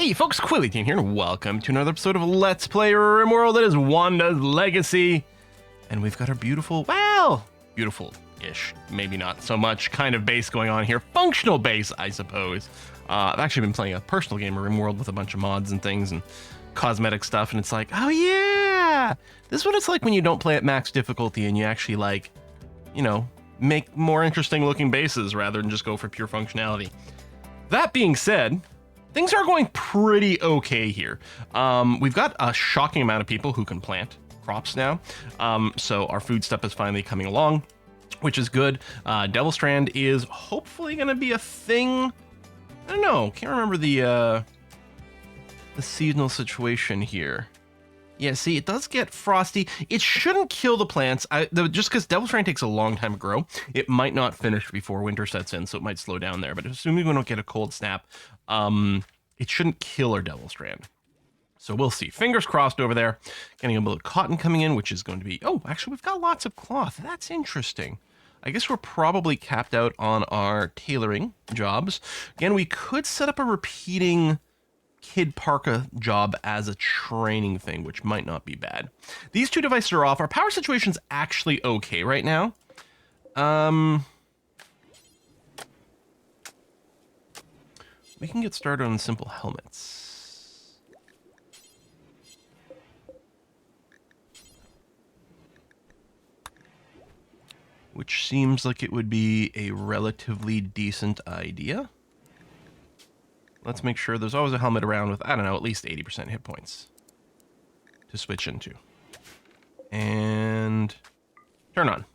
Hey folks, Quillyteen here, and welcome to another episode of Let's Play RimWorld. That is Wanda's Legacy. And we've got our beautiful, well, beautiful-ish, maybe not so much, kind of base going on here. Functional base, I suppose. I've actually been playing a personal game of RimWorld with a bunch of mods and things and cosmetic stuff, and it's like, oh yeah! This is what it's like when you don't play at max difficulty and you actually, like, you know, make more interesting looking bases rather than just go for pure functionality. That being said, things are going pretty okay here. We've got a shocking amount of people who can plant crops now. So our food stuff is finally coming along, which is good. Devil Strand is hopefully going to be a thing. I don't know. Can't remember the seasonal situation here. Yeah, see, it does get frosty. It shouldn't kill the plants. Just because Devil Strand takes a long time to grow, it might not finish before winter sets in, so it might slow down there. But assuming we don't get a cold snap, it shouldn't kill our Devil Strand. So we'll see. Fingers crossed over there. Getting a bit of cotton coming in, which is going to be... Oh, actually, we've got lots of cloth. That's interesting. I guess we're probably capped out on our tailoring jobs. Again, we could set up a repeating kid parka job as a training thing, which might not be bad. These two devices are off. Our power situation's actually okay right now. We can get started on simple helmets. Which seems like it would be a relatively decent idea. Let's make sure there's always a helmet around with, I don't know, at least 80% hit points to switch into. And turn on.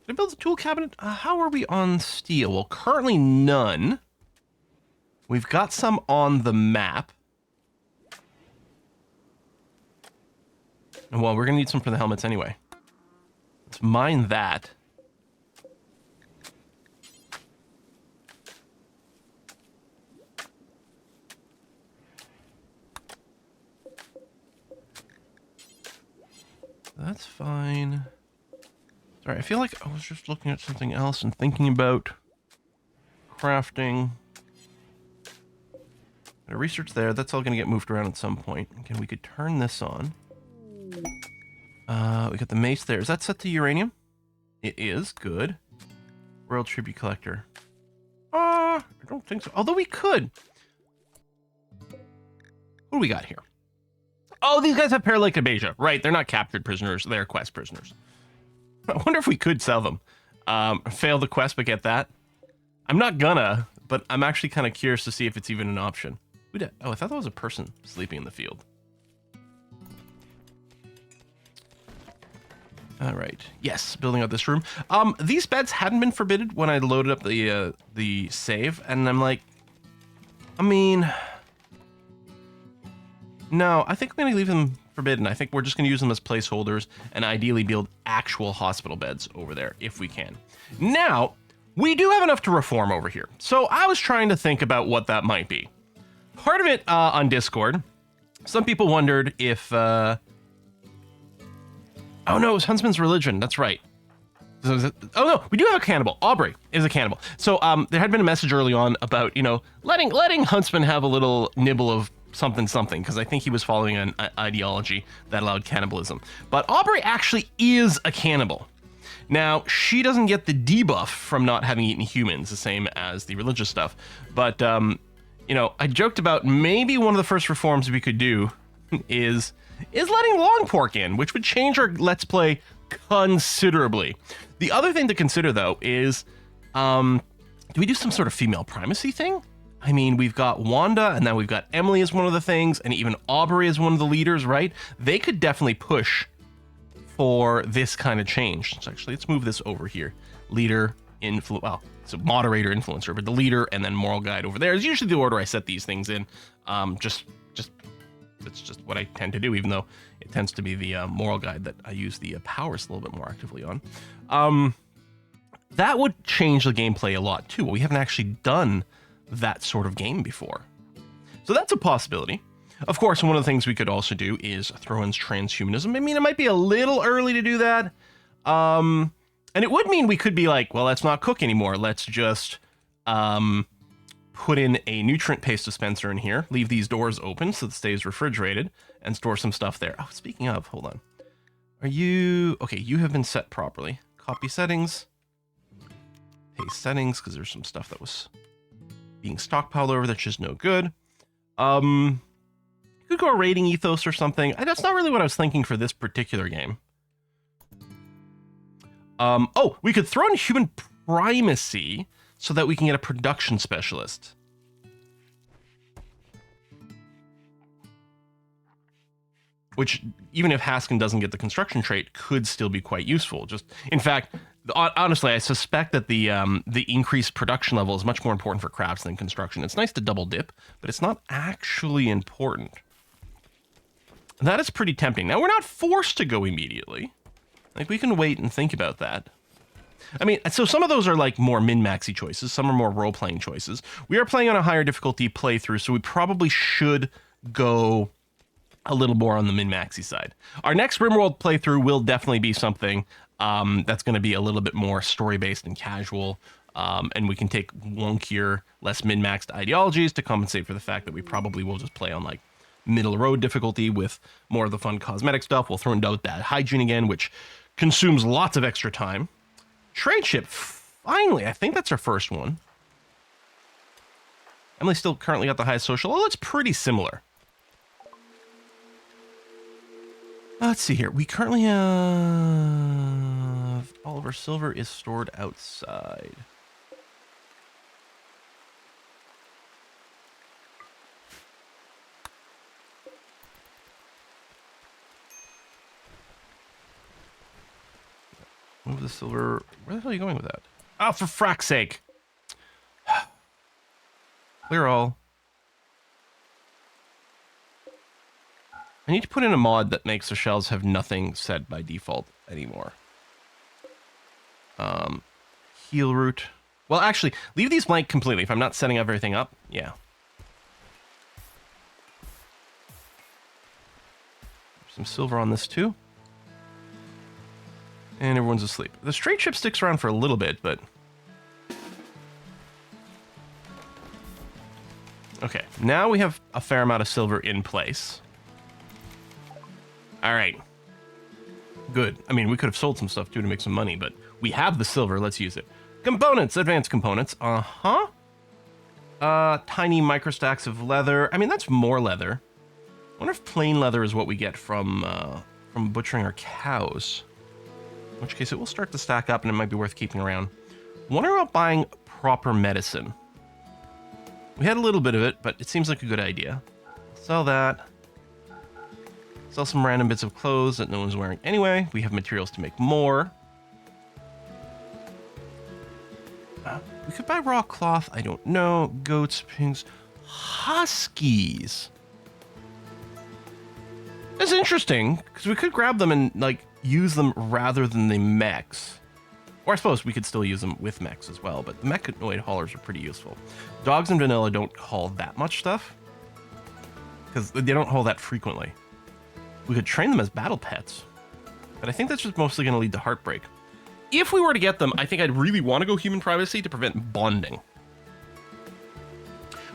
Did I build a tool cabinet? How are we on steel? Well, currently none. We've got some on the map. And well, we're gonna need some for the helmets anyway. Let's mine that. That's fine. Sorry, I feel like I was just looking at something else and thinking about crafting. Research there. That's all going to get moved around at some point. Okay, we could turn this on. We got the mace there. Is that set to uranium? It is. Good. World Tribute Collector. I don't think so. Although we could. What do we got here? Oh, these guys have paralytic abasia. Right, they're not captured prisoners. They're quest prisoners. I wonder if we could sell them. Fail the quest, but get that. I'm not gonna, but I'm actually kind of curious to see if it's even an option. Oh, I thought that was a person sleeping in the field. All right. Yes, building out this room. These beds hadn't been forbidden when I loaded up the save, and I'm like, I mean, no, I think I'm gonna leave them forbidden. I think we're just gonna use them as placeholders and ideally build actual hospital beds over there if we can. Now, we do have enough to reform over here, so I was trying to think about what that might be. Part of it on Discord, some people wondered if, oh no, it was Huntsman's religion, that's right. Oh no, we do have a cannibal. Aubrey is a cannibal. So there had been a message early on about, you know, letting Huntsman have a little nibble of something, because I think he was following an ideology that allowed cannibalism. But Aubrey actually is a cannibal. Now, she doesn't get the debuff from not having eaten humans, the same as the religious stuff. But, you know, I joked about maybe one of the first reforms we could do is letting long pork in, which would change our Let's Play considerably. The other thing to consider, though, is do we do some sort of female primacy thing? I mean, we've got Wanda, and now we've got Emily as one of the things, and even Aubrey as one of the leaders, right? They could definitely push for this kind of change. So actually, let's move this over here. Leader, well, so moderator, influencer, but the leader and then moral guide over there is usually the order I set these things in. That's just what I tend to do, even though it tends to be the moral guide that I use the powers a little bit more actively on. That would change the gameplay a lot too. We haven't actually done that sort of game before. So that's a possibility. Of course, one of the things we could also do is throw in transhumanism. I mean, it might be a little early to do that. And it would mean we could be like, well, let's not cook anymore. Let's just put in a nutrient paste dispenser in here, leave these doors open so it stays refrigerated, and store some stuff there. Oh, speaking of, hold on. Are you... Okay, you have been set properly. Copy settings. Paste settings, because there's some stuff that was being stockpiled over that's just no good. Could go a rating ethos or something. That's not really what I was thinking for this particular game. Oh, we could throw in human primacy so that we can get a production specialist. Which, even if Haskin doesn't get the construction trait, could still be quite useful. Just, in fact, honestly, I suspect that the increased production level is much more important for crafts than construction. It's nice to double dip, but it's not actually important. That is pretty tempting. Now, we're not forced to go immediately. Like, we can wait and think about that. I mean, so some of those are like more min-maxy choices. Some are more role-playing choices. We are playing on a higher difficulty playthrough, so we probably should go a little more on the min-maxy side. Our next RimWorld playthrough will definitely be something that's going to be a little bit more story-based and casual, and we can take wonkier, less min-maxed ideologies to compensate for the fact that we probably will just play on like middle road difficulty with more of the fun cosmetic stuff. We'll throw in bad hygiene again, which consumes lots of extra time. Trade ship, finally, I think that's our first one. Emily still currently got the highest social. Oh, it's pretty similar. Let's see here. We currently have all of our silver is stored outside. Move the silver. Where the hell are you going with that? Oh, for frack's sake. Clear all. I need to put in a mod that makes the shells have nothing set by default anymore. Heal route. Well, actually, leave these blank completely if I'm not setting everything up. Yeah. Some silver on this too. And everyone's asleep. The straight ship sticks around for a little bit, but... Okay, now we have a fair amount of silver in place. Alright. Good. I mean, we could have sold some stuff too to make some money, but we have the silver. Let's use it. Components. Advanced components. Uh-huh. Tiny micro stacks of leather. I mean, that's more leather. I wonder if plain leather is what we get from butchering our cows. In which case it will start to stack up and it might be worth keeping around. Wonder about buying proper medicine. We had a little bit of it, but it seems like a good idea. Sell that. Sell some random bits of clothes that no one's wearing anyway. We have materials to make more. We could buy raw cloth. I don't know. Goats, pigs, huskies. That's interesting, because we could grab them and, like, use them rather than the mechs. Or I suppose we could still use them with mechs as well, but the mechanoid haulers are pretty useful. Dogs and vanilla don't haul that much stuff, because they don't haul that frequently. We could train them as battle pets, but I think that's just mostly going to lead to heartbreak. If we were to get them, I think I'd really want to go human privacy to prevent bonding.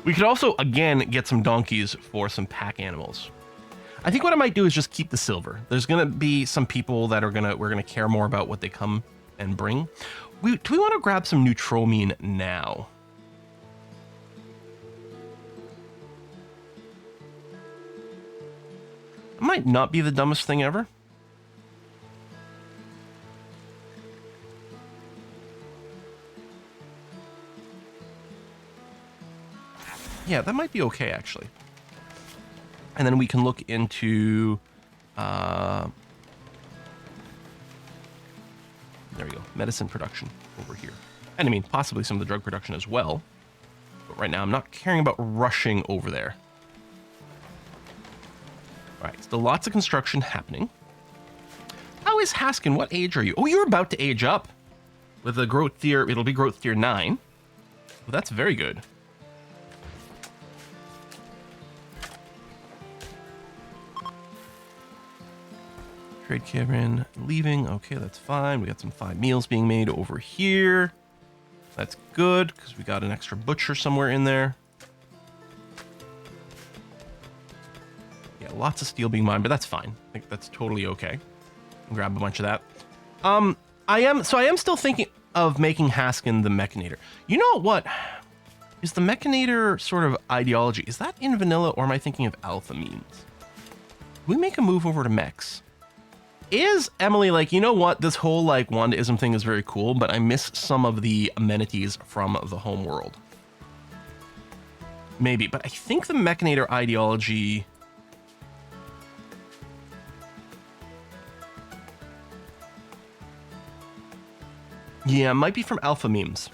We could also, again, get some donkeys for some pack animals. I think what I might do is just keep the silver. There's going to be some people that we're going to care more about what they come and bring. Do we want to grab some neutromine now? It might not be the dumbest thing ever. Yeah, that might be okay, actually. And then we can look into... there we go. Medicine production over here. And I mean, possibly some of the drug production as well. But right now, I'm not caring about rushing over there. All right, still lots of construction happening. How is Haskin? What age are you? Oh, you're about to age up. With a growth tier, it'll be growth tier 9. Well, that's very good. Trade caravan leaving. Okay, that's fine. We got some 5 meals being made over here. That's good, because we got an extra butcher somewhere in there. Yeah, lots of steel being mined, but that's fine. I think that's totally okay. Grab a bunch of that. I am still thinking of making Haskin the Mechanator. You know what? Is the Mechanator sort of ideology, is that in vanilla, or am I thinking of alpha memes? We make a move over to mechs. Is Emily like, you know what, this whole like Wandaism thing is very cool, but I miss some of the amenities from the home world? Maybe, but I think the Mechanator ideology... Yeah, it might be from alpha memes.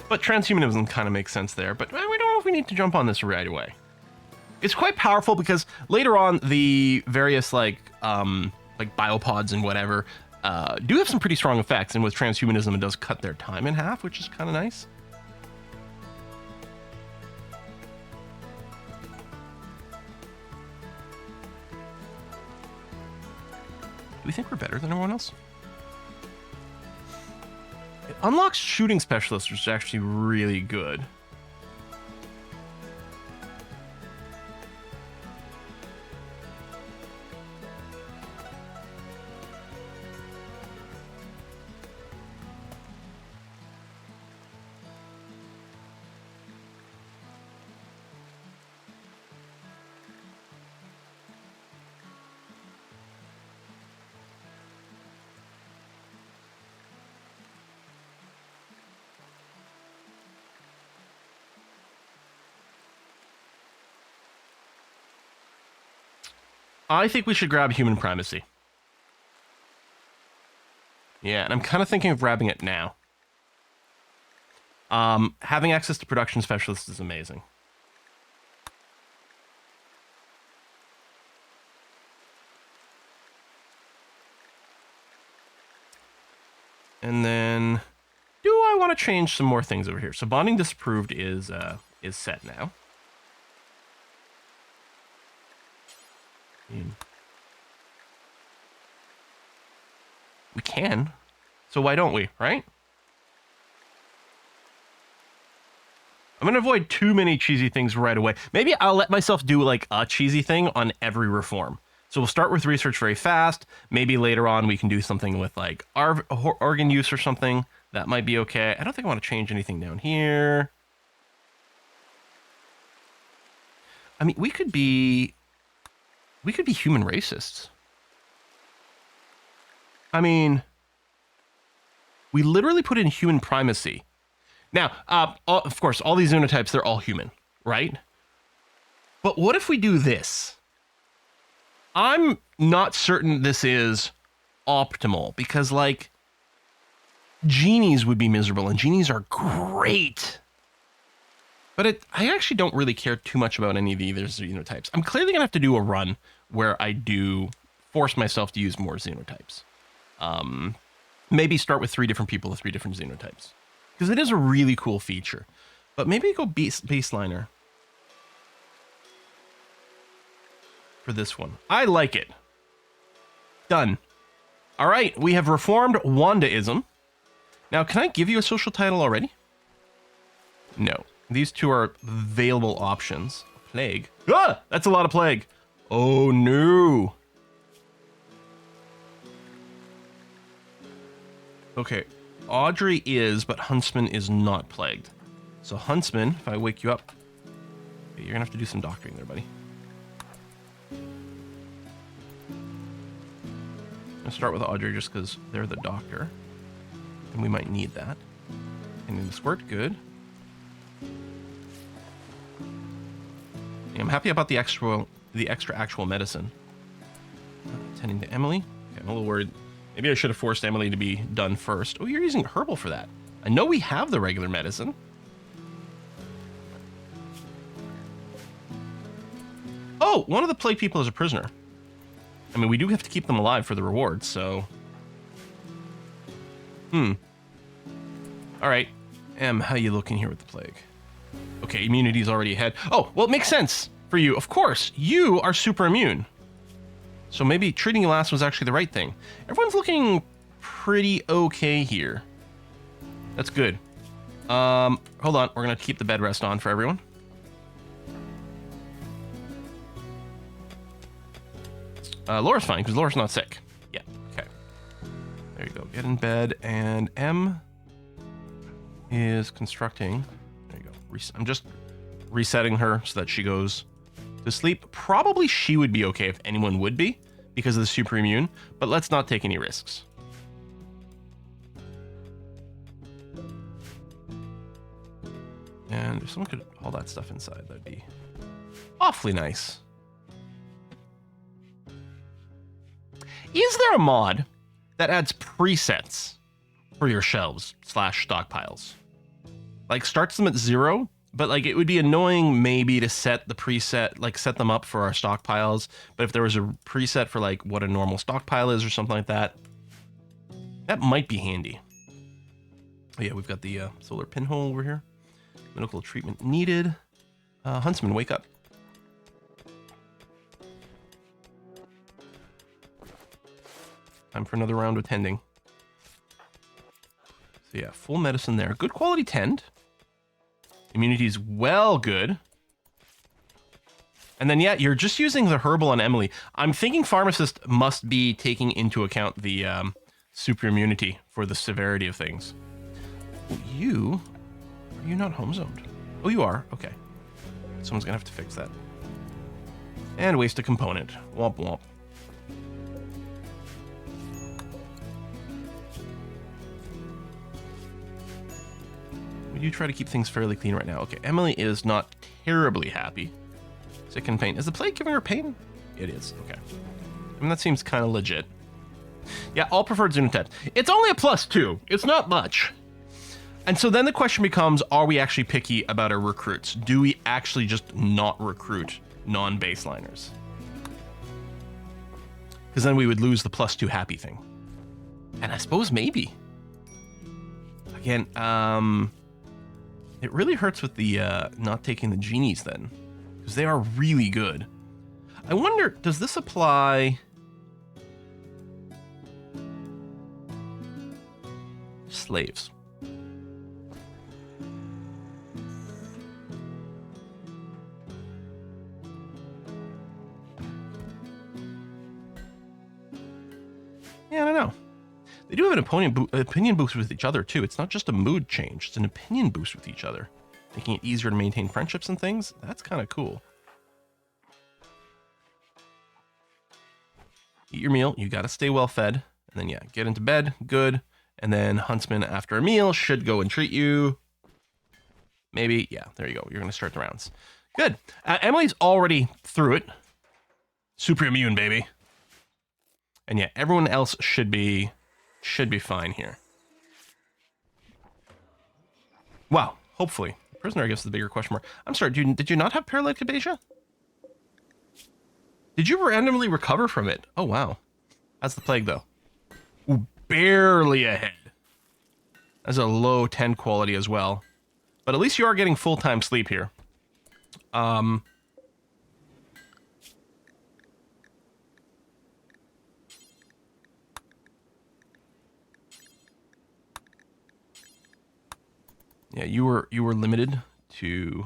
But transhumanism kind of makes sense there, but we don't know if we need to jump on this right away. It's quite powerful because later on the various like biopods and whatever do have some pretty strong effects, and with transhumanism it does cut their time in half, which is kind of nice. Do we think we're better than everyone else? It unlocks shooting specialists, which is actually really good. I think we should grab human primacy. Yeah, and I'm kind of thinking of grabbing it now. Having access to production specialists is amazing. And then, do I want to change some more things over here? So bonding disapproved is set now. We can, so why don't we, right? I'm gonna avoid too many cheesy things right away. Maybe I'll let myself do like a cheesy thing on every reform. So we'll start with research very fast. Maybe later on we can do something with like organ use or something. That might be okay. I don't think I want to change anything down here. I mean, we could be human racists. I mean, we literally put in human primacy. Now, of course, all these xenotypes, they're all human, right? But what if we do this? I'm not certain this is optimal, because, like, genies would be miserable, and genies are great. But I actually don't really care too much about any of the other xenotypes. I'm clearly going to have to do a run where I do force myself to use more xenotypes. Maybe start with 3 different people with 3 different xenotypes, because it is a really cool feature. But maybe go baseliner for this one. I like it. Done. All right, we have reformed Wandaism. Now, can I give you a social title already? No. These 2 are available options. Plague. Ah! That's a lot of plague. Oh, no. Okay. Audrey is, but Huntsman is not plagued. So Huntsman, if I wake you up, you're going to have to do some doctoring there, buddy. I'm going to start with Audrey just because they're the doctor. And we might need that. And then the squirt, good. I'm happy about the extra actual medicine. Tending to Emily. Okay, I'm a little worried. Maybe I should have forced Emily to be done first. Oh, you're using herbal for that. I know we have the regular medicine. Oh, one of the plague people is a prisoner. I mean, we do have to keep them alive for the rewards, so... All right. Em, how you looking here with the plague? Okay, immunity's already ahead. Oh, well, it makes sense for you. Of course, you are super immune. So maybe treating you last was actually the right thing. Everyone's looking pretty okay here. That's good. Hold on. We're going to keep the bed rest on for everyone. Laura's fine because Laura's not sick. Yeah, okay. There you go. Get in bed, and M is constructing. There you go. I'm just resetting her so that she goes to sleep. Probably she would be okay if anyone would be because of the super immune, but let's not take any risks. And if someone could haul that stuff inside, that'd be awfully nice. Is there a mod that adds presets for your shelves / stockpiles? Like starts them at 0, but like it would be annoying maybe to set the preset, like set them up for our stockpiles. But if there was a preset for like what a normal stockpile is or something like that, that might be handy. Oh yeah, we've got the solar pinhole over here. Medical treatment needed. Huntsman, wake up. Time for another round of tending. So yeah, full medicine there. Good quality tend. Immunity's well good. And then yeah, you're just using the herbal on Emily. I'm thinking pharmacist must be taking into account the super immunity for the severity of things. Oh, are you not home zoned? Oh, you are. Okay. Someone's gonna have to fix that. And waste a component. Womp womp. You try to keep things fairly clean right now. Okay, Emily is not terribly happy. Sick and pain. Is the plague giving her pain? It is. Okay. I mean, that seems kind of legit. Yeah, all preferred Zunatest. It's only a +2. It's not much. And so then the question becomes, are we actually picky about our recruits? Do we actually just not recruit non-baseliners? Because then we would lose the +2 happy thing. And I suppose maybe. Again, it really hurts with the not taking the genies then, because they are really good. I wonder, does this apply? Slaves. Yeah, I don't know. They do have an opinion boost with each other, too. It's not just a mood change. It's an opinion boost with each other, making it easier to maintain friendships and things. That's kind of cool. Eat your meal. You got to stay well fed. And then, yeah, get into bed. Good. And then Huntsman, after a meal, should go and treat you. Maybe. Yeah, there you go. You're going to start the rounds. Good. Emily's already through it. Super immune, baby. And yeah, everyone else should be fine here. Wow, hopefully. The prisoner, I guess, is the bigger question mark. I'm sorry, did you not have paralytic abasia? Did you randomly recover from it? Oh, wow. How's the plague, though? Ooh, barely ahead. That's a low 10 quality as well. But at least you are getting full-time sleep here. Yeah, you were limited to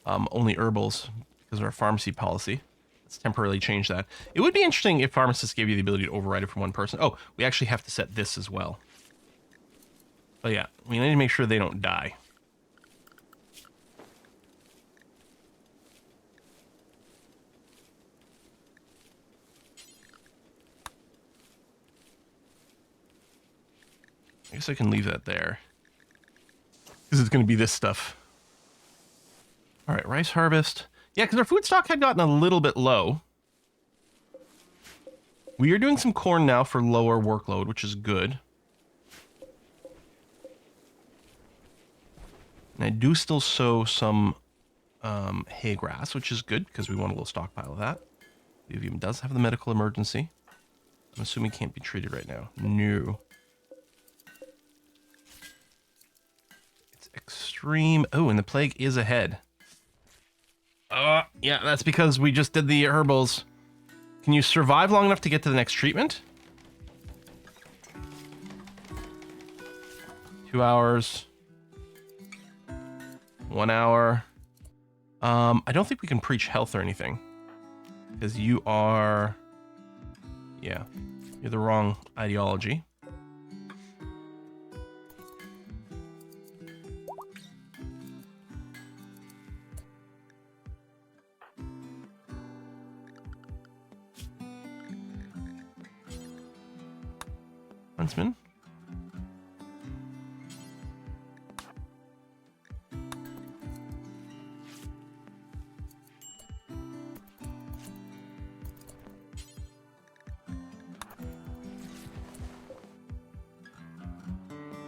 only herbals because of our pharmacy policy. Let's temporarily change that. It would be interesting if pharmacists gave you the ability to override it from one person. Oh, we actually have to set this as well. But yeah, we need to make sure they don't die. I guess I can leave that there. Because it's going to be this stuff. All right, rice harvest. Yeah, because our food stock had gotten a little bit low. We are doing some corn now for lower workload, which is good. And I do still sow some hay grass, which is good because we want a little stockpile of that. Vivian does have the medical emergency. I'm assuming can't be treated right now. No. It's extreme. Oh, and the plague is ahead. Yeah, that's because we just did the herbals. Can you survive long enough to get to the next treatment? 2 hours. 1 hour. I don't think we can preach health or anything. Because you are... Yeah, you're the wrong ideology. Huntsman.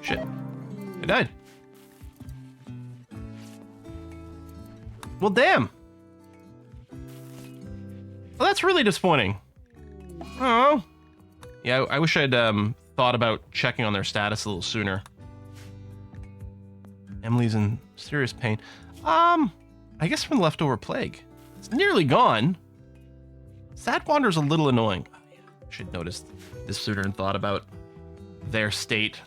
Shit. I died. Well, damn. Well, that's really disappointing. Oh. Yeah, I wish I'd thought about checking on their status a little sooner. Emily's in serious pain. I guess from the leftover plague. It's nearly gone. Sad Wander's a little annoying. I should notice this sooner and thought about their state.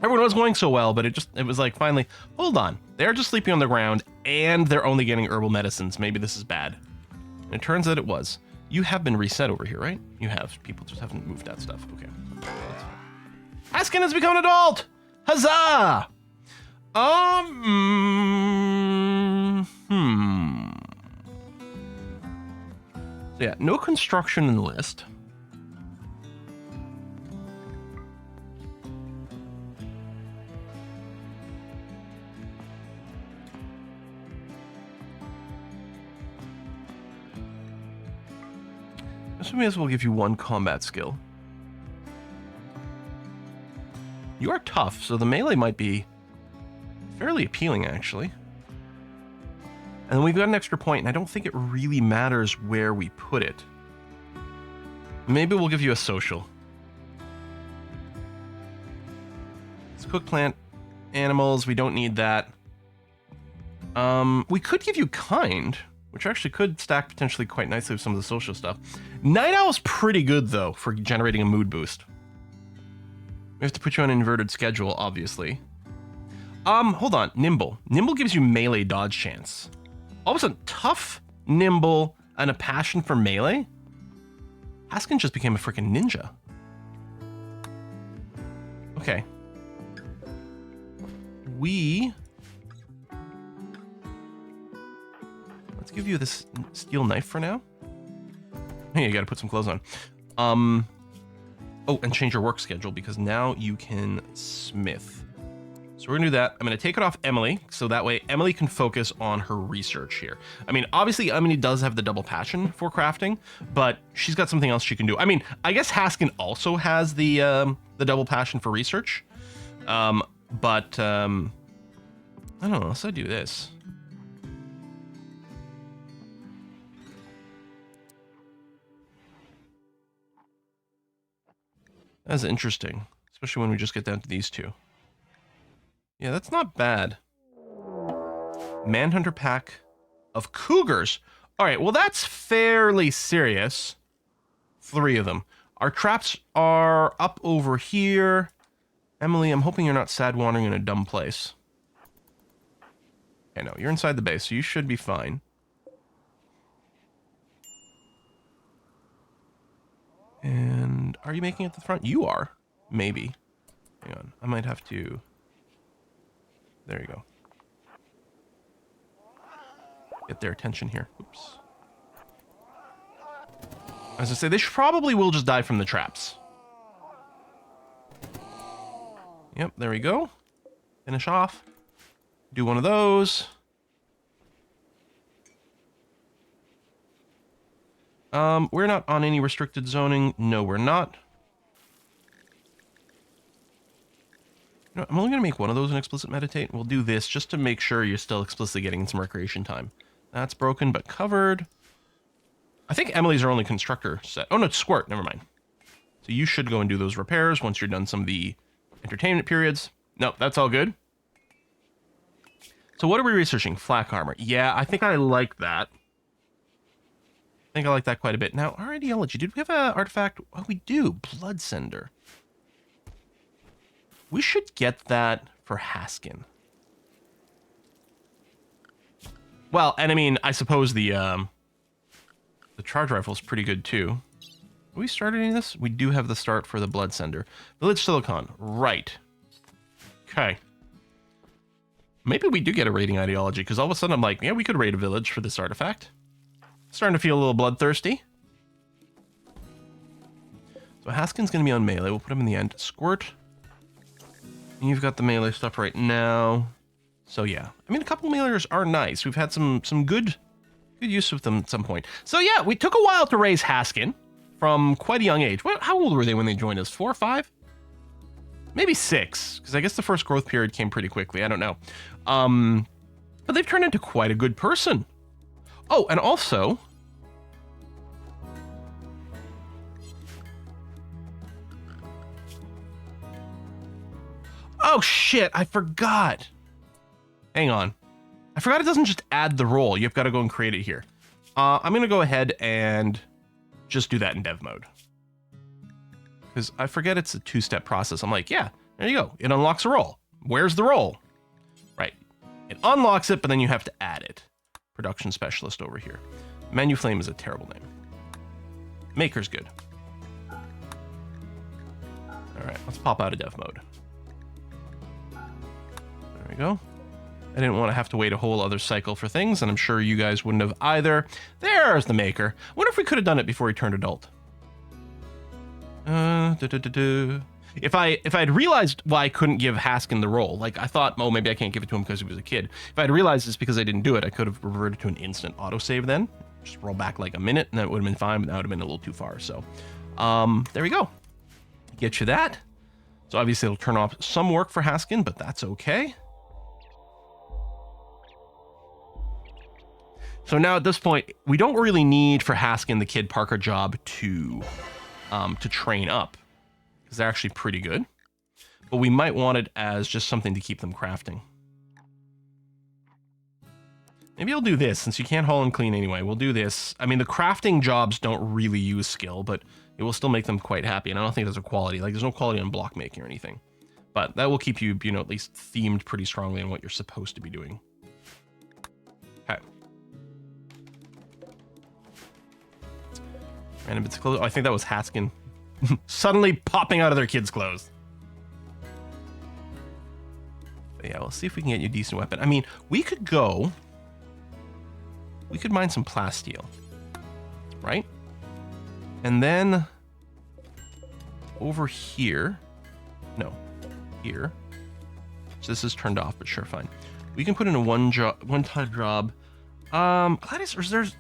Everyone was going so well, but it was like, finally, hold on. They're just sleeping on the ground, and they're only getting herbal medicines. Maybe this is bad. And it turns out it was. You have been reset over here, right? You have. People just haven't moved that stuff. Okay. Haskin has become an adult! Huzzah! So yeah, no construction in the list. So we may as well give you one combat skill. You are tough, so the melee might be fairly appealing, actually. And then we've got an extra point, and I don't think it really matters where we put it. Maybe we'll give you a social. Let's cook plant animals. We don't need that. We could give you kind, which actually could stack potentially quite nicely with some of the social stuff. Night Owl's pretty good, though, for generating a mood boost. We have to put you on an inverted schedule, obviously. Hold on. Nimble. Nimble gives you melee dodge chance. All of a sudden, tough, nimble, and a passion for melee? Haskin just became a freaking ninja. Okay. Let's give you this steel knife for now. Hey, you gotta put some clothes on. Oh, and change your work schedule because now you can smith. So we're gonna do that. I'm gonna take it off Emily, so that way Emily can focus on her research here. I mean, obviously Emily does have the double passion for crafting, but she's got something else she can do. I mean, I guess Haskin also has the double passion for research, but I don't know. Let's do this. That's interesting, especially when we just get down to these two. Yeah, that's not bad. Manhunter pack of cougars. All right, well, that's fairly serious. 3 of them. Our traps are up over here. Emily, I'm hoping you're not sad wandering in a dumb place. Okay, no, you're inside the base, so you should be fine. And are you making it to the front? You are. Maybe. Hang on. I might have to... There you go. Get their attention here. Oops. As I say, they probably will just die from the traps. Yep, there we go. Finish off. Do one of those. We're not on any restricted zoning. No, we're not. You know, I'm only going to make one of those an explicit meditate. We'll do this just to make sure you're still explicitly getting some recreation time. That's broken, but covered. I think Emily's our only constructor set. Oh, no, it's Squirt. Never mind. So you should go and do those repairs once you're done some of the entertainment periods. No, that's all good. So what are we researching? Flak armor. Yeah, I think I like that. I think I like that quite a bit. Now, our ideology. Did we have an artifact? Oh, we do. Bloodsender. We should get that for Haskin. Well, and I mean, I suppose the charge rifle is pretty good too. Have we started any of this? We do have the start for the Bloodsender. Village Silicon. Right. Okay. Maybe we do get a raiding ideology, because all of a sudden I'm like, yeah, we could raid a village for this artifact. Starting to feel a little bloodthirsty. So Haskin's going to be on melee. We'll put him in the end. Squirt. And you've got the melee stuff right now. So yeah. I mean, a couple meleers are nice. We've had some good use of them at some point. So yeah, we took a while to raise Haskin from quite a young age. How old were they when they joined us? 4 or 5? Maybe 6, because I guess the first growth period came pretty quickly. I don't know. But they've turned into quite a good person. Oh, and also... Oh, shit, I forgot. Hang on. I forgot it doesn't just add the role. You've got to go and create it here. I'm going to go ahead and just do that in dev mode. Because I forget it's a 2-step process. I'm like, yeah, there you go. It unlocks a role. Where's the role? Right. It unlocks it, but then you have to add it. Production specialist over here. Menu Flame is a terrible name. Maker's good. All right, let's pop out of dev mode. There we go. I didn't want to have to wait a whole other cycle for things, and I'm sure you guys wouldn't have either. There's the Maker. Wonder if we could have done it before he turned adult. If I'd realized why I couldn't give Haskin the role, like I thought, oh, maybe I can't give it to him because he was a kid. If I'd realized it's because I didn't do it, I could have reverted to an instant autosave then. Just roll back like a minute, and that would have been fine, but that would have been a little too far. So, there we go. Get you that. So obviously it'll turn off some work for Haskin, but that's okay. So now at this point, we don't really need for Haskin the Kid Parker job to train up, because they're actually pretty good. But we might want it as just something to keep them crafting. Maybe I'll do this, since you can't haul and clean anyway. We'll do this. I mean, the crafting jobs don't really use skill, but it will still make them quite happy. And I don't think there's a quality. Like, there's no quality on block making or anything. But that will keep you, you know, at least themed pretty strongly on what you're supposed to be doing. Okay. Random bits of clothes. Oh, I think that was Haskin suddenly popping out of their kids' clothes. But yeah, we'll see if we can get you a decent weapon. I mean, we could mine some plasteel, right? And then over here, no, here. So this is turned off, but sure, fine. We can put in a one-time job. Gladys, or there's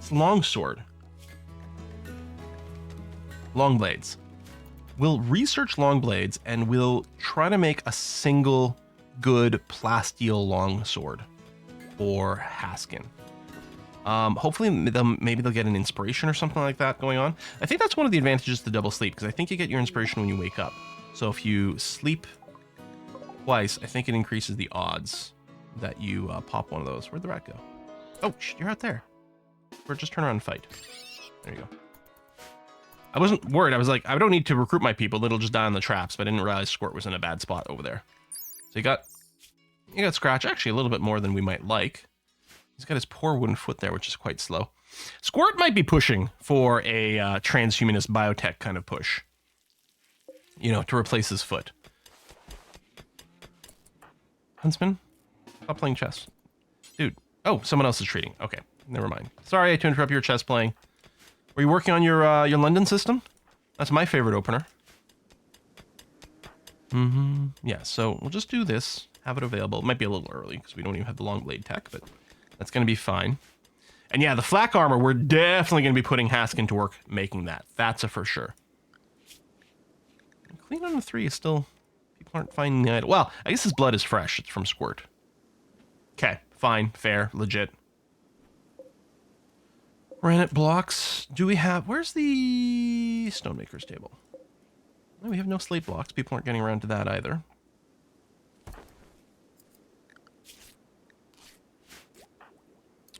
longsword. Long blades. We'll research long blades and we'll try to make a single good plasteel longsword for Haskin. Hopefully maybe they'll get an inspiration or something like that going on. I think that's one of the advantages to double sleep, because I think you get your inspiration when you wake up. So if you sleep twice, I think it increases the odds that you pop one of those. Where'd the rat go? Oh, you're out there. Or just turn around and fight. There you go. I wasn't worried. I was like, I don't need to recruit my people. It'll just die on the traps. But I didn't realize Squirt was in a bad spot over there. So you got Scratch. Actually, a little bit more than we might like. He's got his poor wooden foot there, which is quite slow. Squirt might be pushing for a transhumanist biotech kind of push. You know, to replace his foot. Huntsman, stop playing chess. Dude. Oh, someone else is treating. Okay. Never mind. Sorry to interrupt your chess playing. Were you working on your London system? That's my favorite opener. Yeah, so we'll just do this. Have it available. It might be a little early because we don't even have the long blade tech, but that's going to be fine. And yeah, the flak armor, we're definitely going to be putting Haskin to work making that. That's a for sure. Clean on the 3 is still... People aren't finding the item. Well, I guess his blood is fresh. It's from Squirt. Okay, fine, fair, legit. Granite blocks. Do we have... Where's the stonemaker's table? No, we have no slate blocks. People aren't getting around to that either.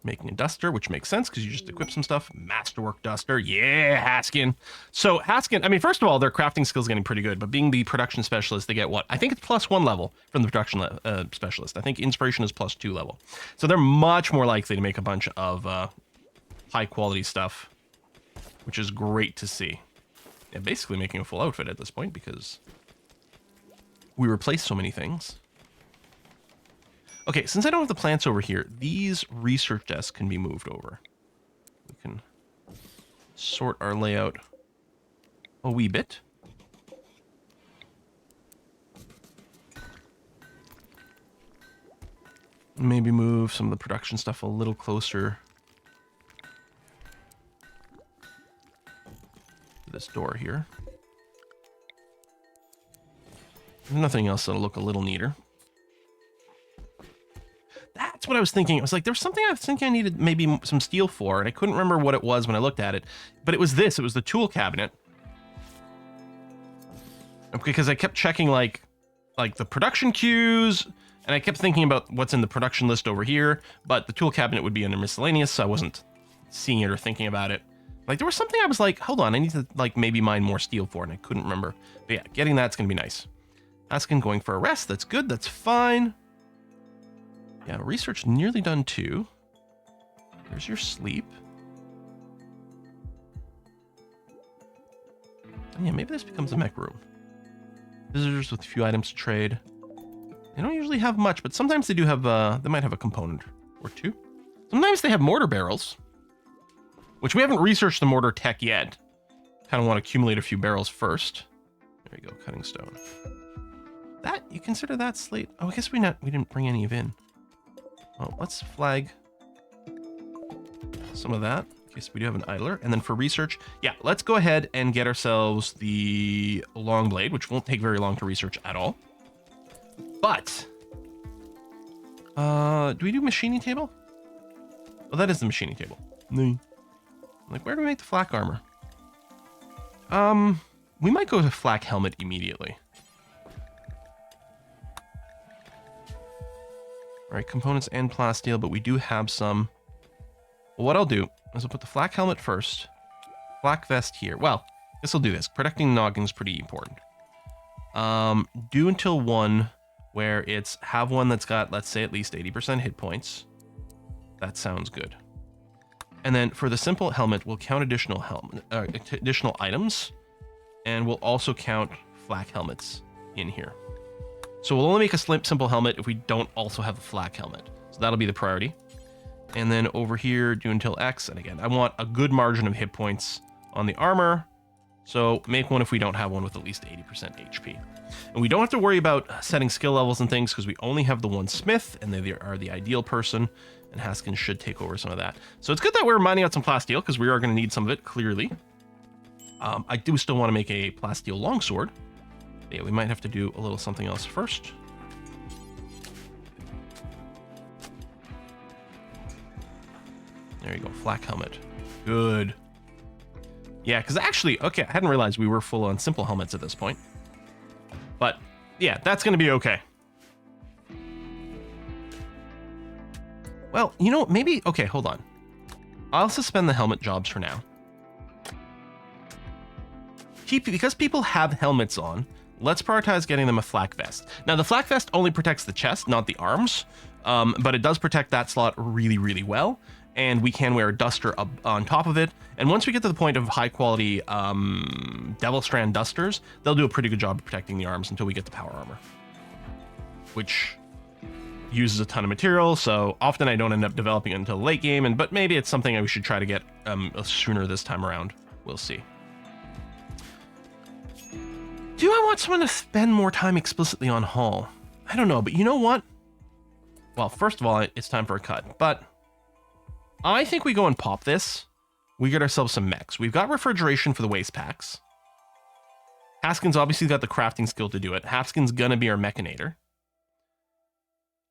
making a duster, which makes sense because you just equip some stuff. Masterwork duster. Yeah, Haskin. So Haskin, I mean, first of all, their crafting skills getting pretty good, but being the production specialist, they get what? I think it's +1 level from the production specialist. I think inspiration is +2 level. So they're much more likely to make a bunch of high quality stuff, which is great to see. Yeah, basically making a full outfit at this point because we replaced so many things. Okay, since I don't have the plants over here, these research desks can be moved over. We can sort our layout a wee bit. Maybe move some of the production stuff a little closer to this door here. Nothing else that'll look a little neater. That's what I was thinking. I was like, there was something I was thinking I needed maybe some steel for, and I couldn't remember what it was when I looked at it. But it was this. It was the tool cabinet. Because I kept checking like the production queues, and I kept thinking about what's in the production list over here, but the tool cabinet would be under miscellaneous, so I wasn't seeing it or thinking about it. Like, there was something I was like, hold on, I need to like maybe mine more steel for, and I couldn't remember. But yeah, getting that's going to be nice. Haskin going for a rest. That's good. That's fine. Yeah, research nearly done too. There's your sleep. And yeah, maybe this becomes a mech room. Visitors with a few items to trade. They don't usually have much, but sometimes they do have, they might have a component or two. Sometimes they have mortar barrels, which we haven't researched the mortar tech yet. Kind of want to accumulate a few barrels first. There you go, cutting stone. That, you consider that slate? Oh, I guess we didn't bring any of in. Well, let's flag some of that in case we do have an idler. And then for research, yeah, let's go ahead and get ourselves the long blade, which won't take very long to research at all. But, do we do machining table? Oh, that is the machining table. No. Like, where do we make the flak armor? We might go to flak helmet immediately. All right, components and plasteel, but we do have some. Well, what I'll do is I'll put the flak helmet first. Flak vest here. Well, I guess I'll do this. Protecting the noggin is pretty important. Do until 1 where it's have one that's got, let's say, at least 80% hit points. That sounds good. And then for the simple helmet, we'll count additional items, and we'll also count flak helmets in here. So we'll only make a simple helmet if we don't also have a flak helmet. So that'll be the priority. And then over here, do until X. And again, I want a good margin of hit points on the armor. So make one if we don't have one with at least 80% HP. And we don't have to worry about setting skill levels and things because we only have the one smith, and they are the ideal person. And Haskin should take over some of that. So it's good that we're mining out some plasteel because we are going to need some of it, clearly. I do still want to make a plasteel longsword. Yeah, we might have to do a little something else first. There you go, flak helmet. Good. Yeah, because actually, okay, I hadn't realized we were full on simple helmets at this point. But yeah, that's going to be okay. Well, you know, maybe, okay, hold on. I'll suspend the helmet jobs for now. Because people have helmets on, let's prioritize getting them a flak vest. Now, the flak vest only protects the chest, not the arms, but it does protect that slot really, really well. And we can wear a duster up on top of it. And once we get to the point of high quality Devil Strand dusters, they'll do a pretty good job of protecting the arms until we get the power armor, which uses a ton of material. So often I don't end up developing it until late game, but maybe it's something we should try to get sooner this time around. We'll see. Do I want someone to spend more time explicitly on Hall? I don't know, but you know what? Well, first of all, it's time for a cut, but I think we go and pop this. We get ourselves some mechs. We've got refrigeration for the waste packs. Haskin's obviously got the crafting skill to do it. Haskin's gonna be our mechanator.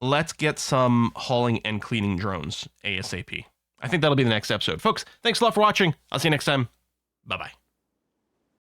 Let's get some hauling and cleaning drones ASAP. I think that'll be the next episode. Folks, thanks a lot for watching. I'll see you next time. Bye-bye.